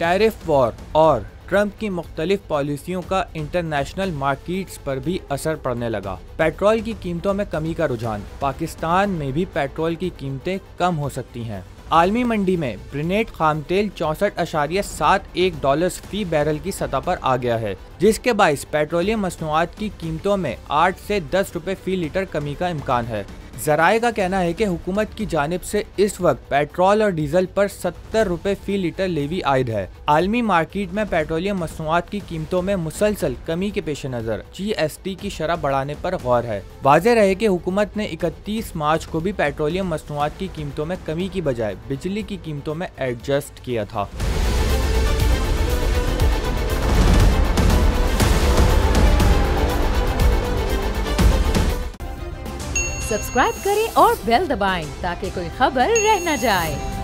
Tariff war और Trump की मुख्तलिफ पॉलिसियों का इंटरनेशनल मार्केट्स पर भी असर पड़ने लगा। पेट्रोल की कीमतों में कमी का रुझान, पाकिस्तान में भी पेट्रोल की कीमतें कम हो सकती हैं। आलमी मंडी में ब्रेंट खाम तेल 64.71 डॉलर्स फी बैरल की सतह पर आ गया है, जिसके बाइस पेट्रोलियम मसनूआत की कीमतों में 8 से 10 रुपए फी लीटर कमी का इम्कान है। ज़राए का कहना है कि हुकूमत की जानिब से इस वक्त पेट्रोल और डीजल पर 70 रुपए फी लीटर लेवी आयद है। आलमी मार्केट में पेट्रोलियम मसनूआत की कीमतों में मुसलसल कमी के पेश नज़र GST की शरह बढ़ाने पर गौर है। वाज़ेह रहे कि हुकूमत ने 31 मार्च को भी पेट्रोलियम मसनूआत की कीमतों में कमी की बजाय बिजली की कीमतों में एडजस्ट किया था। सब्सक्राइब करें और बेल दबाएं ताकि कोई खबर रह न जाए।